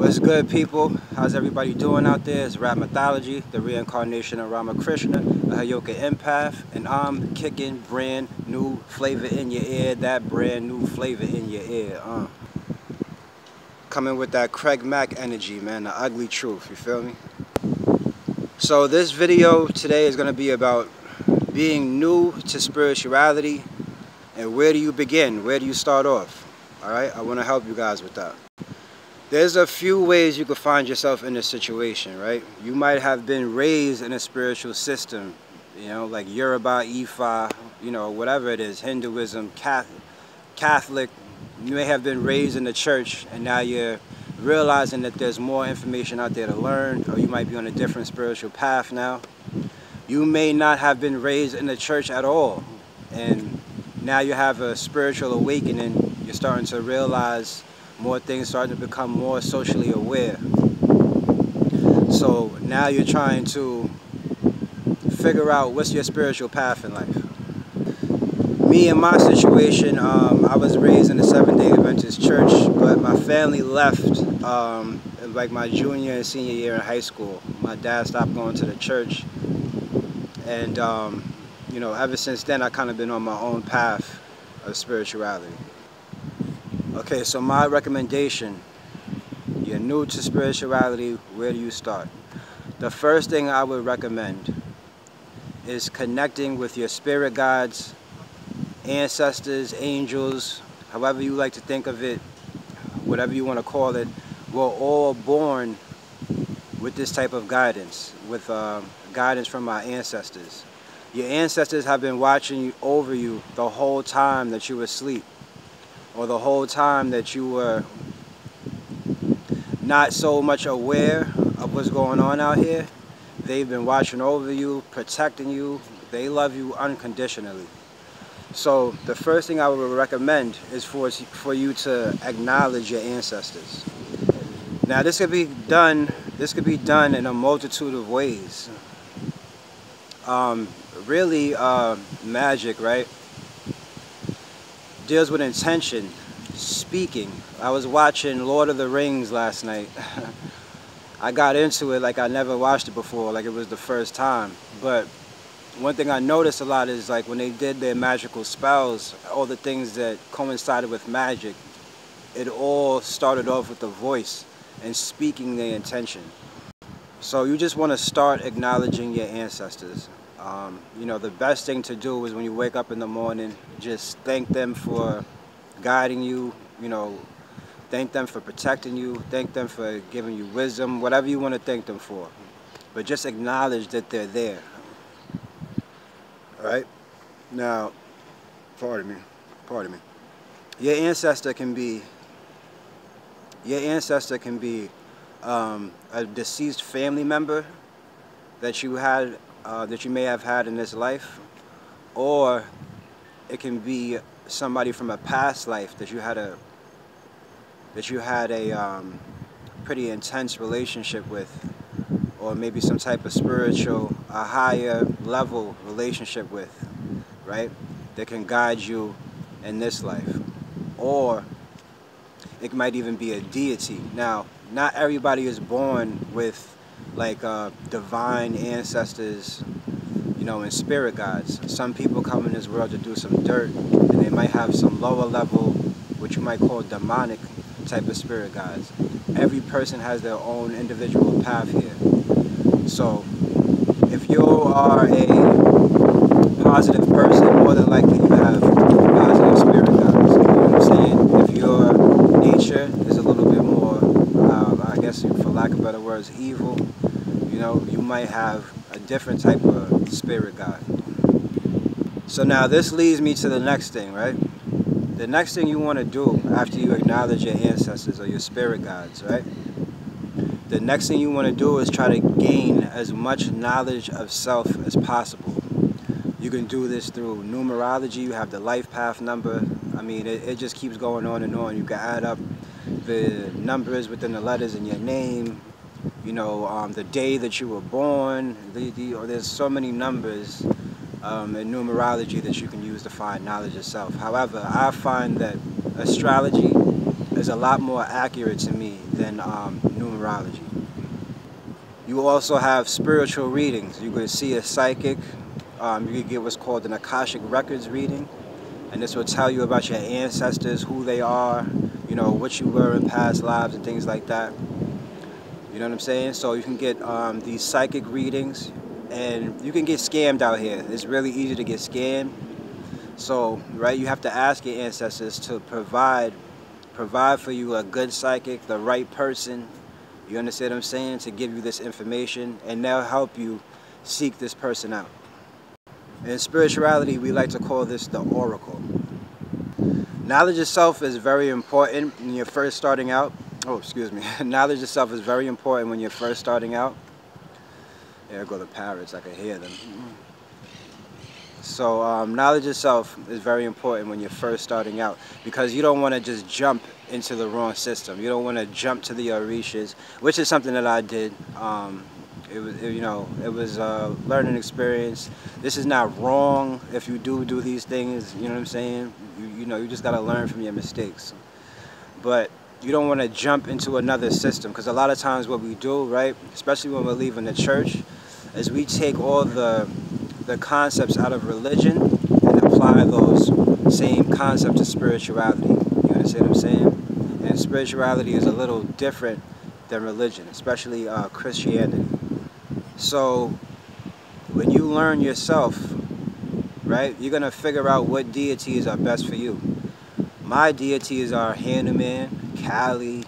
What's good, people? How's everybody doing out there? It's Rap Mythology, the reincarnation of Krishna, a Hayoka empath, and I'm kicking brand new flavor in your ear, that brand new flavor in your ear. Coming with that Craig Mack energy, man, the ugly truth, you feel me? So this video today is going to be about being new to spirituality, and where do you begin? Where do you start off? Alright, I want to help you guys with that. There's a few ways you could find yourself in this situation, right? You might have been raised in a spiritual system, you know, like Yoruba, Ifa, you know, whatever it is, Hinduism, Catholic. You may have been raised in the church, and now you're realizing that there's more information out there to learn, or you might be on a different spiritual path now. You may not have been raised in the church at all, and now you have a spiritual awakening. You're starting to realize more things, starting to become more socially aware. So now you're trying to figure out what's your spiritual path in life. Me, in my situation, I was raised in a Seventh-day Adventist church, but my family left like my junior and senior year in high school. My dad stopped going to the church, and you know, ever since then I kind of been on my own path of spirituality. Okay, so my recommendation, you're new to spirituality, where do you start? The first thing I would recommend is connecting with your spirit guides, ancestors, angels, however you like to think of it, whatever you want to call it. We're all born with this type of guidance, with guidance from our ancestors. Your ancestors have been watching over you the whole time that you were asleep, or the whole time that you were not so much aware of what's going on out here. They've been watching over you, protecting you. They love you unconditionally. So the first thing I would recommend is for you to acknowledge your ancestors. Now this could be done in a multitude of ways. Really, magic, right, deals with intention, speaking. I was watching Lord of the Rings last night. I got into it like I never watched it before, like it was the first time. But one thing I noticed a lot is, like, when they did their magical spells, all the things that coincided with magic, it all started off with the voice and speaking their intention. So you just want to start acknowledging your ancestors. You know, the best thing to do is when you wake up in the morning, just thank them for guiding you, you know, thank them for protecting you, thank them for giving you wisdom, whatever you want to thank them for. But just acknowledge that they're there. Alright? Now, pardon me. Your ancestor can be a deceased family member that you had, that you may have had in this life, or it can be somebody from a past life that you had a pretty intense relationship with, or maybe some type of spiritual, a higher level relationship with, right? That can guide you in this life. Or it might even be a deity. Now, not everybody is born with like divine ancestors, you know, and spirit guides. Some people come in this world to do some dirt, and they might have some lower level, what you might call demonic type of spirit guides. Every person has their own individual path here. So if you are a positive person, more than likely you have positive spirit guides. You know what I'm saying? If your nature is a little bit more, I guess for lack of better words, evil, you know, you might have a different type of spirit guide. So now this leads me to the next thing, right? The next thing you want to do after you acknowledge your ancestors or your spirit guides, right? The next thing you want to do is try to gain as much knowledge of self as possible. You can do this through numerology. You have the life path number. I mean, it just keeps going on and on. You can add up the numbers within the letters in your name, you know, the day that you were born. There's so many numbers in numerology that you can use to find knowledge of self. However, I find that astrology is a lot more accurate to me than numerology. You also have spiritual readings. You could see a psychic. You could get what's called an Akashic Records reading, and this will tell you about your ancestors, who they are, you know, what you were in past lives and things like that. You know what I'm saying? So you can get these psychic readings, and you can get scammed out here. It's really easy to get scammed. So, right, you have to ask your ancestors to provide for you a good psychic, the right person. You understand what I'm saying? To give you this information, and they'll help you seek this person out. In spirituality, we like to call this the oracle. Knowledge itself is very important when you're first starting out. Oh, excuse me. Knowledge itself is very important when you're first starting out. There go the parrots, I can hear them. So knowledge itself is very important when you're first starting out, because you don't want to just jump into the wrong system. You don't want to jump to the Orishas, which is something that I did. It was a learning experience. This is not wrong if you do these things. You know what I'm saying? You just gotta learn from your mistakes. But you don't want to jump into another system, because a lot of times what we do, right, especially when we're leaving the church, is we take all the concepts out of religion and apply those same concepts to spirituality. You understand what I'm saying? And spirituality is a little different than religion, especially Christianity. So when you learn yourself, right, you're going to figure out what deities are best for you. My deities are Hanuman, Kali,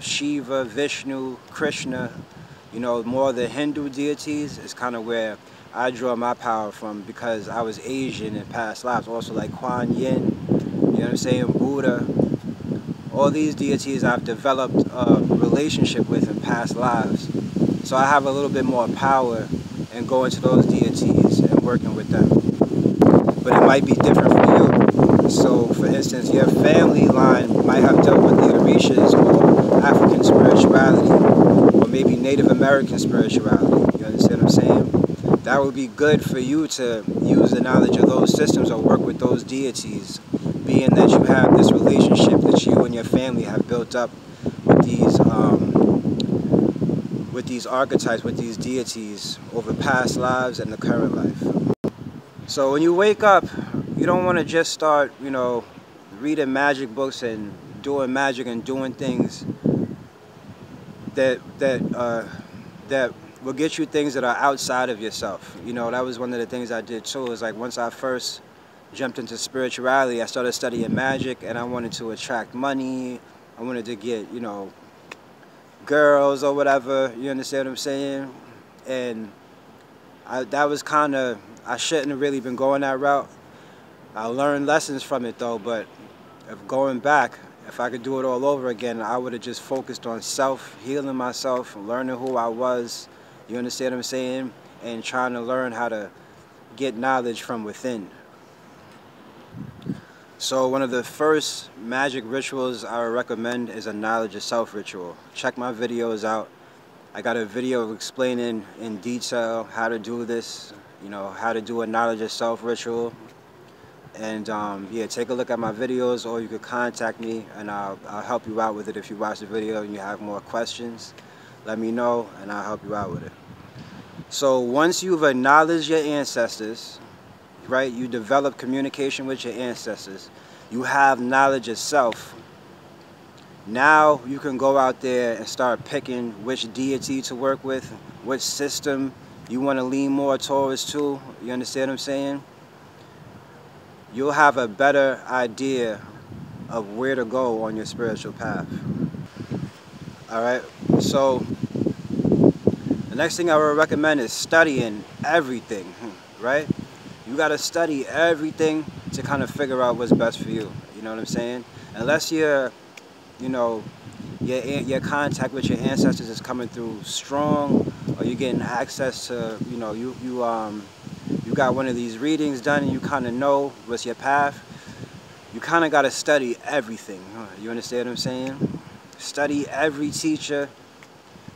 Shiva, Vishnu, Krishna. More the Hindu deities is kind of where I draw my power from, because I was Asian in past lives. Also like Kuan Yin, you know what I'm saying, Buddha. All these deities I've developed a relationship with in past lives. So I have a little bit more power in going to those deities and working with them. But it might be different for you. So for instance, your family line might have dealt with the Orishas or African spirituality, or maybe Native American spirituality. You understand what I'm saying? That would be good for you to use the knowledge of those systems or work with those deities, being that you have this relationship that you and your family have built up with these archetypes, with these deities over past lives and the current life. So when you wake up, you don't want to just start, reading magic books and doing magic and doing things that will get you things that are outside of yourself. That was one of the things I did too. Is like once I first jumped into spirituality, I started studying magic, and I wanted to attract money. I wanted to get, girls or whatever. You understand what I'm saying? And that was kind of, I shouldn't have really been going that route. I learned lessons from it though, but if I could do it all over again, I would have just focused on healing myself, learning who I was, you understand what I'm saying? And trying to learn how to get knowledge from within. So one of the first magic rituals I would recommend is a knowledge of self ritual. Check my videos out. I got a video explaining in detail how to do this, how to do a knowledge of self ritual. And yeah, take a look at my videos, or you could contact me and I'll help you out with it. If you watch the video and you have more questions, let me know and I'll help you out with it. So once you've acknowledged your ancestors, right, you develop communication with your ancestors, you have knowledge of self. Now you can go out there and start picking which deity to work with, which system you want to lean more towards to. You understand what I'm saying? You'll have a better idea of where to go on your spiritual path. Alright, so the next thing I would recommend is studying everything, right? You got to study everything to kind of figure out what's best for you. You know what I'm saying? Unless your contact with your ancestors is coming through strong, or you're getting access to, you got one of these readings done and you kind of know what's your path, you kind of got to study everything. You understand what I'm saying? Study every teacher,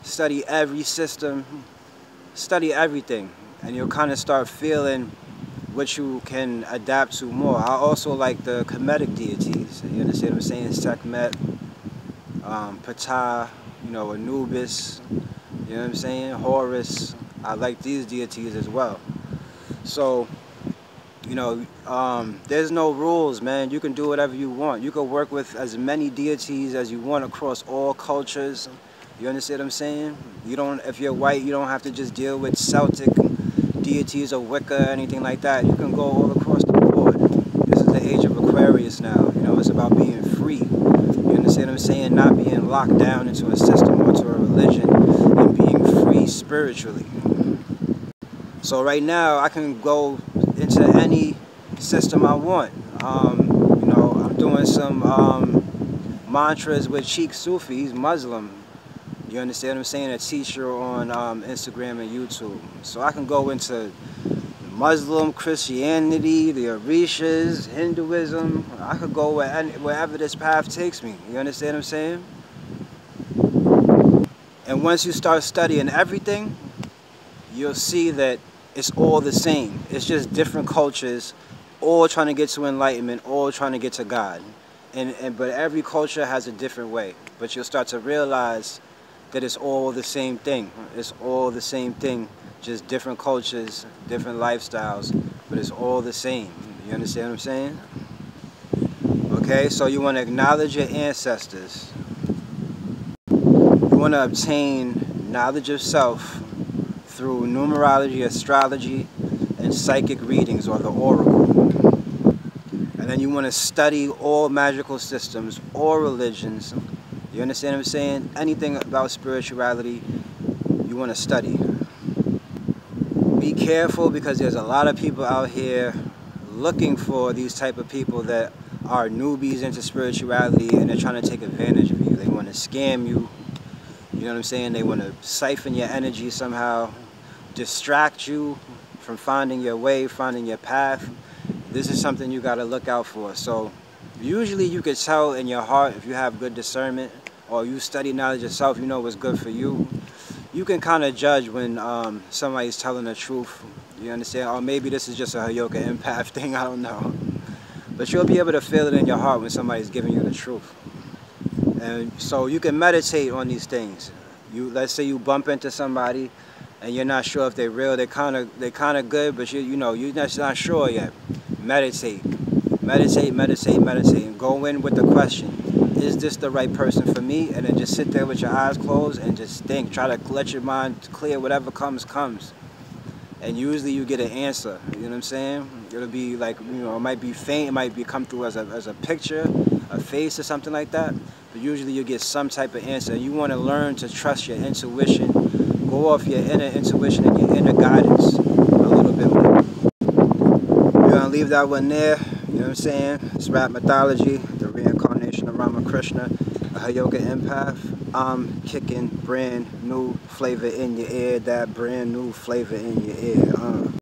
study every system, study everything, and you'll kind of start feeling what you can adapt to more. I also like the Kemetic deities. You understand what I'm saying? Sekhmet, Ptah, Anubis. You know what I'm saying? Horus. I like these deities as well. So, there's no rules, man. You can do whatever you want. You can work with as many deities as you want across all cultures. You understand what I'm saying? If you're white, you don't have to just deal with Celtic deities or Wicca or anything like that. You can go all across the board. This is the age of Aquarius now. It's about being free. You understand what I'm saying? Not being locked down into a system or to a religion, and being free spiritually. So right now, I can go into any system I want. I'm doing some mantras with Sheikh Sufi. He's Muslim. You understand what I'm saying? A teacher on Instagram and YouTube. So I can go into Muslim, Christianity, the Orishas, Hinduism. I could go wherever this path takes me. You understand what I'm saying? And once you start studying everything, you'll see that it's all the same. It's just different cultures, all trying to get to enlightenment, all trying to get to God. But every culture has a different way. But you'll start to realize that it's all the same thing. It's all the same thing, just different cultures, different lifestyles, but it's all the same. You understand what I'm saying? Okay, so you want to acknowledge your ancestors. You want to obtain knowledge of self through numerology, astrology, and psychic readings, or the oracle. And then you want to study all magical systems, all religions. You understand what I'm saying? Anything about spirituality, you want to study. Be careful, because there's a lot of people out here looking for these type of people that are newbies into spirituality, and they're trying to take advantage of you. They want to scam you. You know what I'm saying? They want to siphon your energy somehow, distract you from finding your way, finding your path. This is something you got to look out for. So usually you can tell in your heart if you have good discernment, or you study knowledge yourself, you know what's good for you. You can kind of judge when somebody's telling the truth. You understand? Or maybe this is just a yoga empath thing, I don't know. But you'll be able to feel it in your heart when somebody's giving you the truth. And so you can meditate on these things. Let's say you bump into somebody and you're not sure if they're real. They're kind of good, but you're just not sure yet. Meditate. Meditate, meditate, meditate. And go in with the question, is this the right person for me? And then just sit there with your eyes closed and just think. Try to let your mind clear. Whatever comes, comes. And usually you get an answer. You know what I'm saying? It'll be like, it might be faint. It might come through as a picture, a face or something like that. But usually you get some type of answer. You want to learn to trust your intuition. Go off your inner intuition and your inner guidance a little bit more. We're going to leave that one there. You know what I'm saying? It's rap mythology, the reincarnation of Krishna, a yoga empath. I'm kicking brand new flavor in your ear, that brand new flavor in your ear.